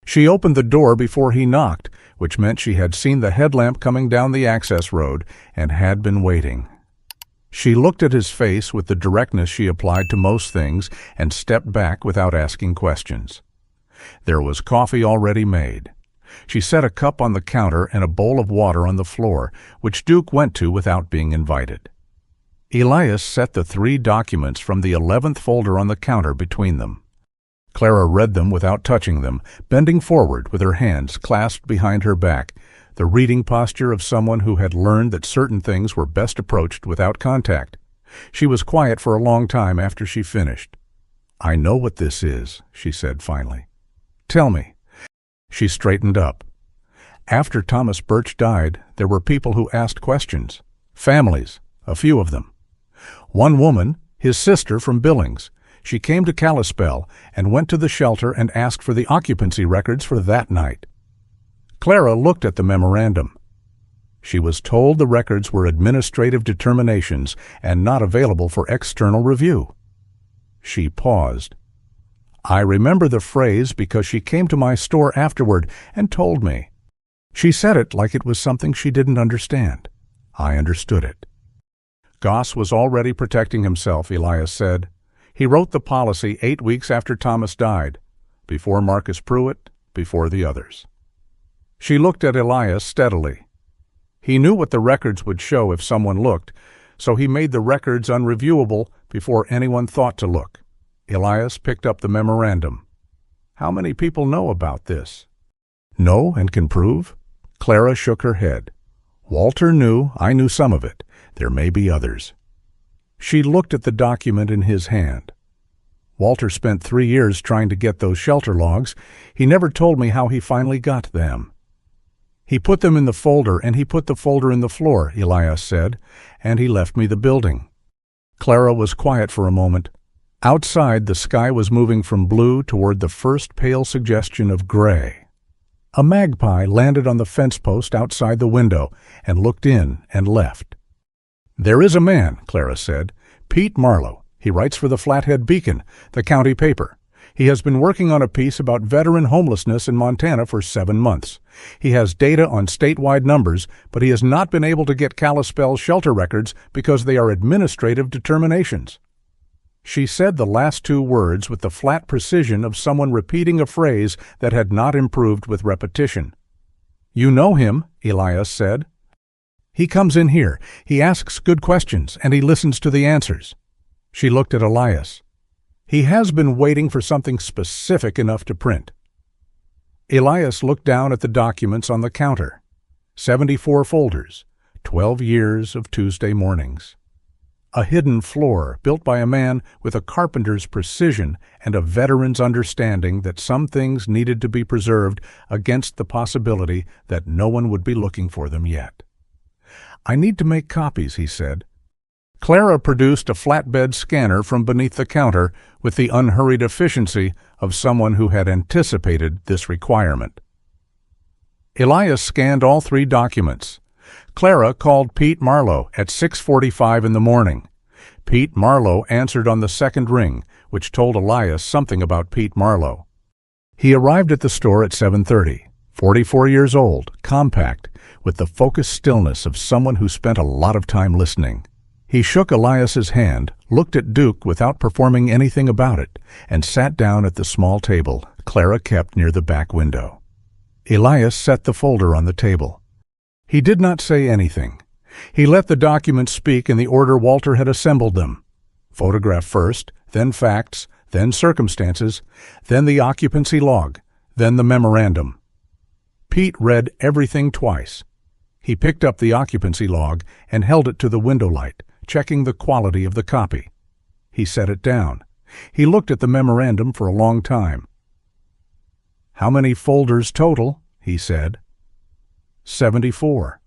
She opened the door before he knocked, which meant she had seen the headlamp coming down the access road and had been waiting. She looked at his face with the directness she applied to most things and stepped back without asking questions. There was coffee already made. She set a cup on the counter and a bowl of water on the floor, which Duke went to without being invited. Elias set the 3 documents from the 11th folder on the counter between them. Clara read them without touching them, bending forward with her hands clasped behind her back, the reading posture of someone who had learned that certain things were best approached without contact. She was quiet for a long time after she finished. "I know what this is," she said finally. "Tell me." She straightened up. After Thomas Birch died, there were people who asked questions. Families, a few of them. One woman, his sister from Billings, she came to Kalispell and went to the shelter and asked for the occupancy records for that night. Clara looked at the memorandum. She was told the records were administrative determinations and not available for external review. She paused. "I remember the phrase because she came to my store afterward and told me." She said it like it was something she didn't understand. I understood it. Goss was already protecting himself, Elias said. He wrote the policy 8 weeks after Thomas died, before Marcus Pruitt, before the others. She looked at Elias steadily. He knew what the records would show if someone looked, so he made the records unreviewable before anyone thought to look. Elias picked up the memorandum. "How many people know about this?" "Know and can prove?" Clara shook her head. "Walter knew, I knew some of it. There may be others." She looked at the document in his hand. "Walter spent 3 years trying to get those shelter logs. He never told me how he finally got them." "He put them in the folder, and he put the folder in the floor," Elias said, "and he left me the building." Clara was quiet for a moment. Outside, the sky was moving from blue toward the first pale suggestion of gray. A magpie landed on the fence post outside the window and looked in and left. "There is a man," Clara said, "Pete Marlowe. He writes for the Flathead Beacon, the county paper. He has been working on a piece about veteran homelessness in Montana for 7 months. He has data on statewide numbers, but he has not been able to get Kalispell shelter records because they are administrative determinations." She said the last 2 words with the flat precision of someone repeating a phrase that had not improved with repetition. "You know him," Elias said. "He comes in here, he asks good questions, and he listens to the answers." She looked at Elias. "He has been waiting for something specific enough to print." Elias looked down at the documents on the counter. 74 folders, 12 years of Tuesday mornings. A hidden floor built by a man with a carpenter's precision and a veteran's understanding that some things needed to be preserved against the possibility that no one would be looking for them yet. "I need to make copies," he said. Clara produced a flatbed scanner from beneath the counter with the unhurried efficiency of someone who had anticipated this requirement. Elias scanned all 3 documents. Clara called Pete Marlowe at 6:45 in the morning. Pete Marlowe answered on the 2nd ring, which told Elias something about Pete Marlowe. He arrived at the store at 7:30, 44 years old, compact, with the focused stillness of someone who spent a lot of time listening. He shook Elias's hand, looked at Duke without performing anything about it, and sat down at the small table Clara kept near the back window. Elias set the folder on the table. He did not say anything. He let the documents speak in the order Walter had assembled them. Photograph first, then facts, then circumstances, then the occupancy log, then the memorandum. Pete read everything twice. He picked up the occupancy log and held it to the window light, checking the quality of the copy. He set it down. He looked at the memorandum for a long time. "How many folders total?" he said. 74.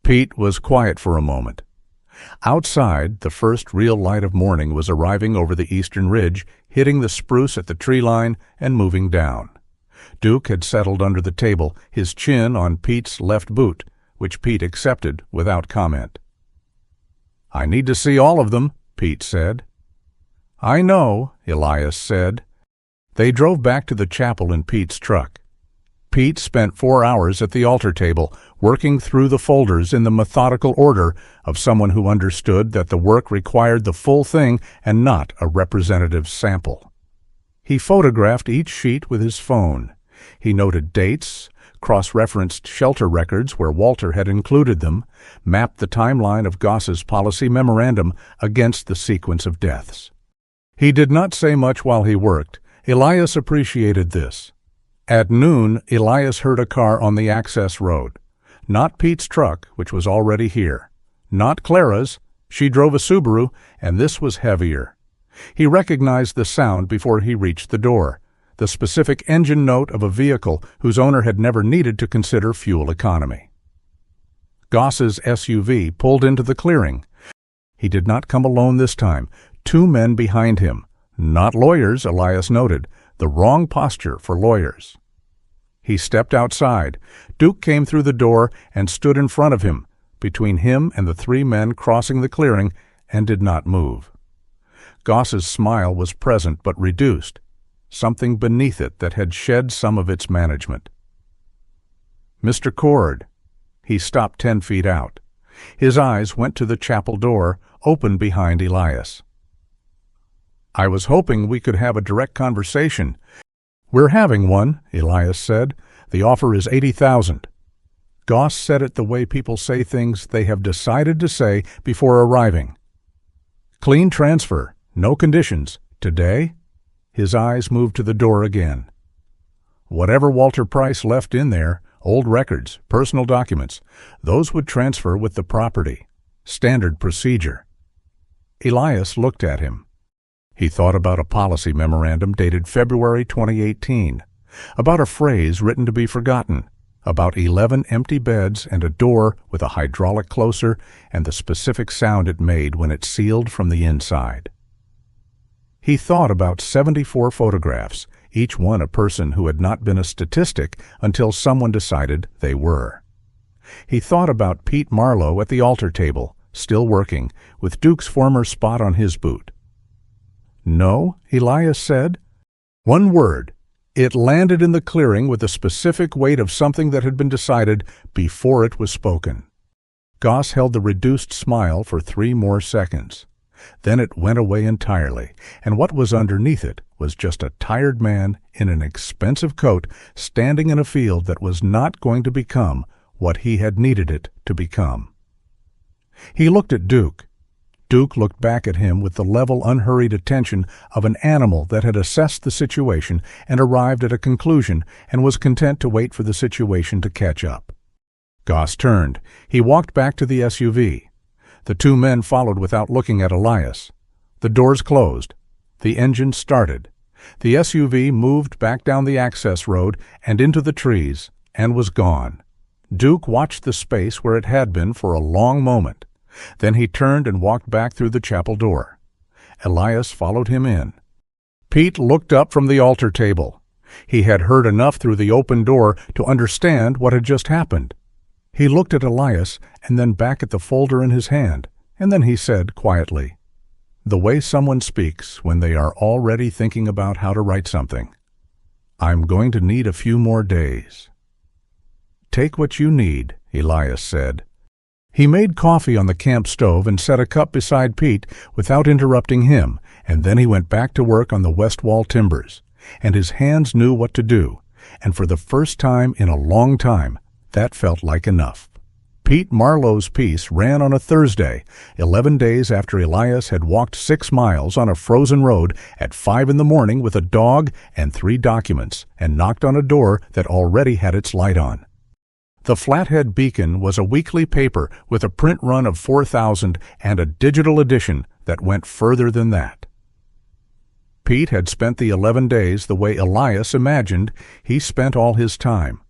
Pete was quiet for a moment. Outside, the first real light of morning was arriving over the eastern ridge, hitting the spruce at the tree line and moving down. Duke had settled under the table, his chin on Pete's left boot, which Pete accepted without comment. "I need to see all of them," Pete said. "I know," Elias said. They drove back to the chapel in Pete's truck. Pete spent 4 hours at the altar table, working through the folders in the methodical order of someone who understood that the work required the full thing and not a representative sample. He photographed each sheet with his phone. He noted dates, cross-referenced shelter records where Walter had included them, mapped the timeline of Goss's policy memorandum against the sequence of deaths. He did not say much while he worked. Elias appreciated this. At noon, Elias heard a car on the access road. Not Pete's truck, which was already here. Not Clara's. She drove a Subaru, and this was heavier. He recognized the sound before he reached the door, the specific engine note of a vehicle whose owner had never needed to consider fuel economy. Goss's SUV pulled into the clearing. He did not come alone this time. 2 men behind him. Not lawyers, Elias noted. The wrong posture for lawyers. He stepped outside. Duke came through the door and stood in front of him, between him and the 3 men crossing the clearing, and did not move. Goss's smile was present but reduced, something beneath it that had shed some of its management. "Mr. Cord." He stopped 10 feet out. His eyes went to the chapel door, open behind Elias. "I was hoping we could have a direct conversation." "We're having one," Elias said. "The offer is $80,000. Goss said it the way people say things they have decided to say before arriving. "Clean transfer, no conditions. Today?" His eyes moved to the door again. "Whatever Walter Pryce left in there, old records, personal documents, those would transfer with the property. Standard procedure." Elias looked at him. He thought about a policy memorandum dated February 2018, about a phrase written to be forgotten, about 11 empty beds and a door with a hydraulic closer and the specific sound it made when it sealed from the inside. He thought about 74 photographs, each one a person who had not been a statistic until someone decided they were. He thought about Pete Marlowe at the altar table, still working, with Duke's former spot on his boot. "No," Elias said. "One word. It landed in the clearing with the specific weight of something that had been decided before it was spoken." Goss held the reduced smile for 3 more seconds. Then it went away entirely, and what was underneath it was just a tired man in an expensive coat standing in a field that was not going to become what he had needed it to become. He looked at Duke. Duke looked back at him with the level, unhurried attention of an animal that had assessed the situation and arrived at a conclusion and was content to wait for the situation to catch up. Goss turned. He walked back to the SUV. The 2 men followed without looking at Elias. The doors closed. The engine started. The SUV moved back down the access road and into the trees and was gone. Duke watched the space where it had been for a long moment. Then he turned and walked back through the chapel door. Elias followed him in. Pete looked up from the altar table. He had heard enough through the open door to understand what had just happened. He looked at Elias and then back at the folder in his hand, and then he said quietly, "The way someone speaks when they are already thinking about how to write something. I'm going to need a few more days." "Take what you need," Elias said. He made coffee on the camp stove and set a cup beside Pete without interrupting him, and then he went back to work on the west wall timbers. And his hands knew what to do, and for the first time in a long time, that felt like enough. Pete Marlowe's piece ran on a Thursday, 11 days after Elias had walked 6 miles on a frozen road at 5 in the morning with a dog and 3 documents, and knocked on a door that already had its light on. The Flathead Beacon was a weekly paper with a print run of 4,000 and a digital edition that went further than that. Pete had spent the 11 days the way Elias imagined he spent all his time,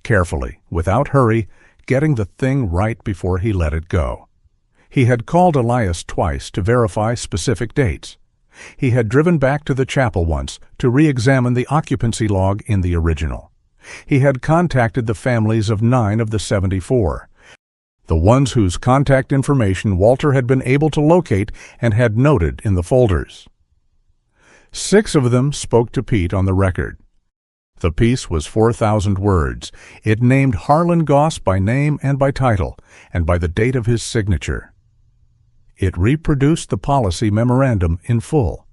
carefully, without hurry, getting the thing right before he let it go. He had called Elias twice to verify specific dates. He had driven back to the chapel once to re-examine the occupancy log in the original. He had contacted the families of 9 of the 74. the ones whose contact information Walter had been able to locate and had noted in the folders. 6 of them spoke to Pete on the record. The piece was 4,000 words. It named Harlan Goss by name and by title, and by the date of his signature. It reproduced the policy memorandum in full.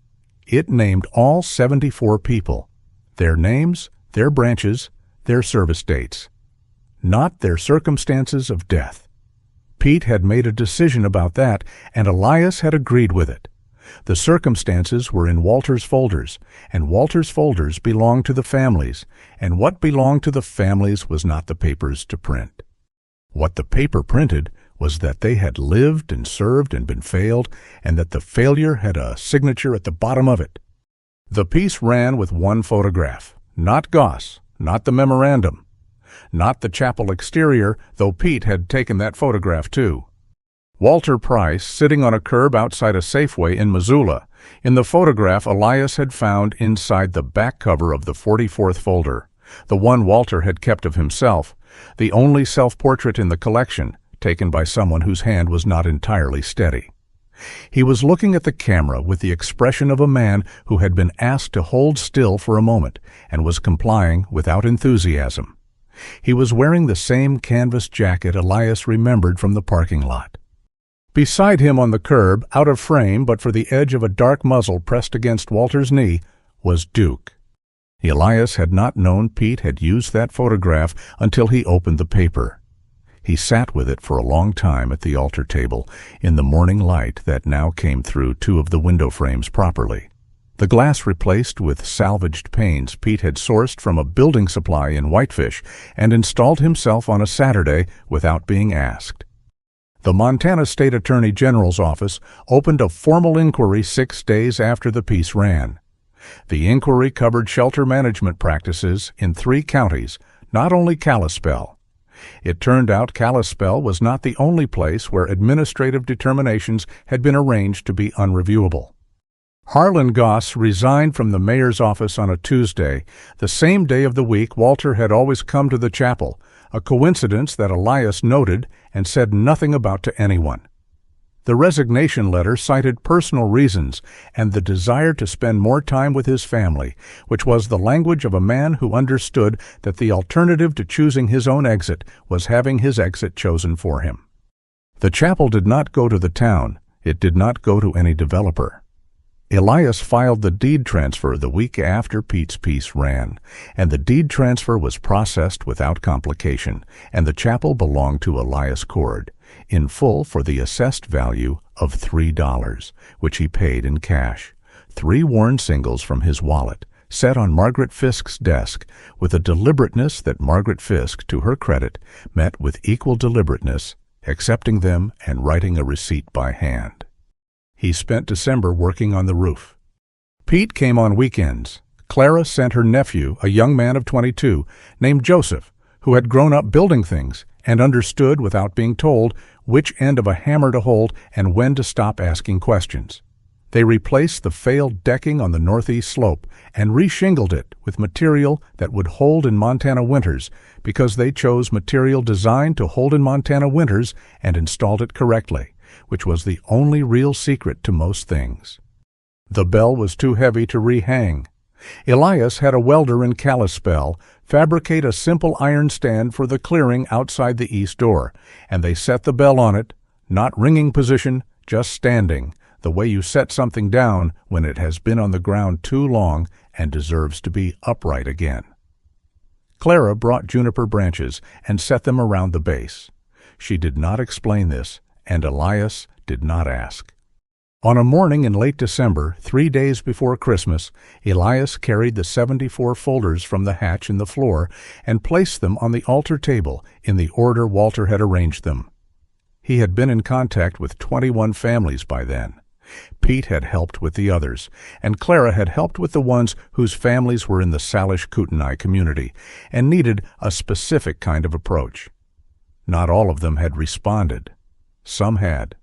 It named all 74 people, their names, their branches, their service dates, not their circumstances of death. Pete had made a decision about that, and Elias had agreed with it. The circumstances were in Walter's folders, and Walter's folders belonged to the families, and what belonged to the families was not the papers to print. What the paper printed was that they had lived and served and been failed, and that the failure had a signature at the bottom of it. The piece ran with 1 photograph, not Goss, not the memorandum, not the chapel exterior, though Pete had taken that photograph too. Walter Pryce sitting on a curb outside a Safeway in Missoula. In the photograph Elias had found inside the back cover of the 44th folder, the one Walter had kept of himself, the only self-portrait in the collection, taken by someone whose hand was not entirely steady. He was looking at the camera with the expression of a man who had been asked to hold still for a moment and was complying without enthusiasm. He was wearing the same canvas jacket Elias remembered from the parking lot. Beside him on the curb, out of frame but for the edge of a dark muzzle pressed against Walter's knee, was Duke. Elias had not known Pete had used that photograph until he opened the paper. He sat with it for a long time at the altar table, in the morning light that now came through 2 of the window frames properly. The glass replaced with salvaged panes Pete had sourced from a building supply in Whitefish and installed himself on a Saturday without being asked. The Montana State Attorney General's office opened a formal inquiry 6 days after the piece ran. The inquiry covered shelter management practices in 3 counties, not only Kalispell. It turned out Kalispell was not the only place where administrative determinations had been arranged to be unreviewable. Harlan Goss resigned from the mayor's office on a Tuesday, the same day of the week Walter had always come to the chapel, a coincidence that Elias noted and said nothing about to anyone. The resignation letter cited personal reasons and the desire to spend more time with his family, which was the language of a man who understood that the alternative to choosing his own exit was having his exit chosen for him. The chapel did not go to the town. It did not go to any developer. Elias filed the deed transfer the week after Pete's piece ran, and the deed transfer was processed without complication, and the chapel belonged to Elias Cord, in full for the assessed value of $3, which he paid in cash. 3 worn singles from his wallet, set on Margaret Fisk's desk, with a deliberateness that Margaret Fisk, to her credit, met with equal deliberateness, accepting them and writing a receipt by hand. He spent December working on the roof. Pete came on weekends. Clara sent her nephew, a young man of 22, named Joseph, who had grown up building things and understood, without being told, which end of a hammer to hold and when to stop asking questions. They replaced the failed decking on the northeast slope and reshingled it with material that would hold in Montana winters, because they chose material designed to hold in Montana winters and installed it correctly, which was the only real secret to most things. The bell was too heavy to rehang. Elias had a welder in Kalispell fabricate a simple iron stand for the clearing outside the east door, and they set the bell on it, not ringing position, just standing, the way you set something down when it has been on the ground too long and deserves to be upright again. Clara brought juniper branches and set them around the base. She did not explain this, and Elias did not ask. On a morning in late December, 3 days before Christmas, Elias carried the 74 folders from the hatch in the floor and placed them on the altar table in the order Walter had arranged them. He had been in contact with 21 families by then. Pete had helped with the others, and Clara had helped with the ones whose families were in the Salish-Kootenai community and needed a specific kind of approach. Not all of them had responded. Some had.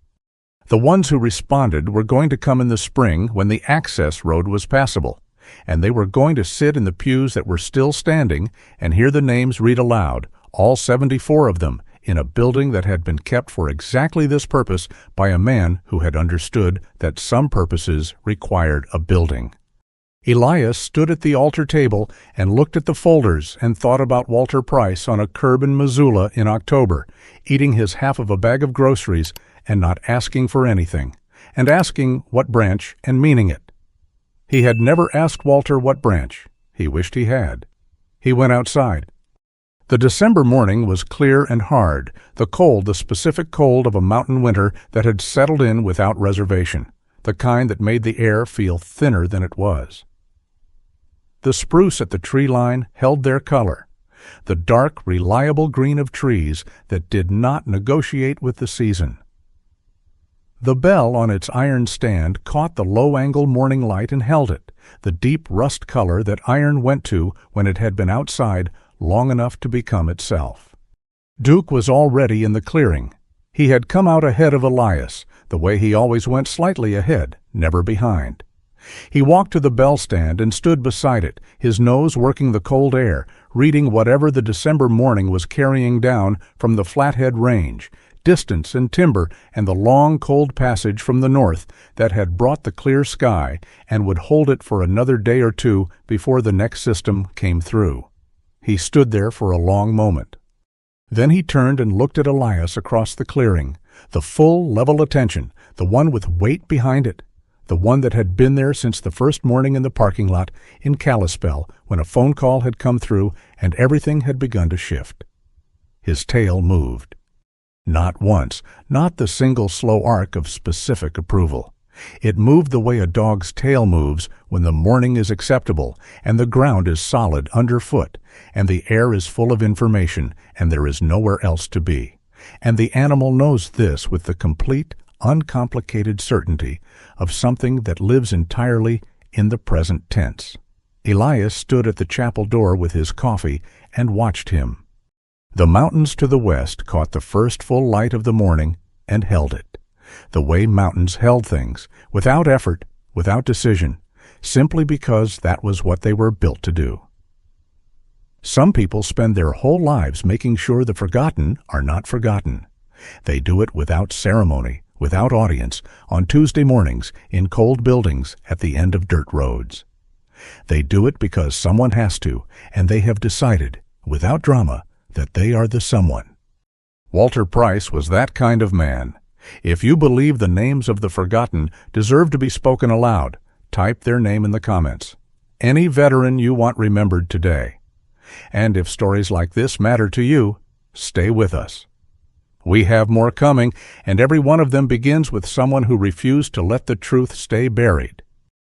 The ones who responded were going to come in the spring when the access road was passable, and they were going to sit in the pews that were still standing and hear the names read aloud, all 74 of them, in a building that had been kept for exactly this purpose by a man who had understood that some purposes required a building. Elias stood at the altar table and looked at the folders and thought about Walter Pryce on a curb in Missoula in October, eating his half of a bag of groceries and not asking for anything, and asking what branch and meaning it. He had never asked Walter what branch. He wished he had. He went outside. The December morning was clear and hard, the cold, the specific cold of a mountain winter that had settled in without reservation, the kind that made the air feel thinner than it was. The spruce at the tree line held their color, the dark, reliable green of trees that did not negotiate with the season. The bell on its iron stand caught the low-angle morning light and held it, the deep rust color that iron went to when it had been outside long enough to become itself. Duke was already in the clearing. He had come out ahead of Elias, the way he always went, slightly ahead, never behind. He walked to the bell stand and stood beside it, his nose working the cold air, reading whatever the December morning was carrying down from the Flathead Range, distance and timber and the long, cold passage from the north that had brought the clear sky and would hold it for another day or two before the next system came through. He stood there for a long moment. Then he turned and looked at Elias across the clearing, the full, level attention, the one with weight behind it, the one that had been there since the first morning in the parking lot in Kalispell when a phone call had come through and everything had begun to shift. His tail moved. Not once, not the single slow arc of specific approval. It moved the way a dog's tail moves when the morning is acceptable and the ground is solid underfoot and the air is full of information and there is nowhere else to be. And the animal knows this with the complete, uncomplicated certainty of something that lives entirely in the present tense. Elias stood at the chapel door with his coffee and watched him. The mountains to the west caught the first full light of the morning and held it, the way mountains held things, without effort, without decision, simply because that was what they were built to do. Some people spend their whole lives making sure the forgotten are not forgotten. They do it without ceremony, without audience, on Tuesday mornings in cold buildings at the end of dirt roads. They do it because someone has to, and they have decided, without drama, that they are the someone. Walter Pryce was that kind of man. If you believe the names of the forgotten deserve to be spoken aloud, type their name in the comments. Any veteran you want remembered today. And if stories like this matter to you, stay with us. We have more coming, and every one of them begins with someone who refused to let the truth stay buried.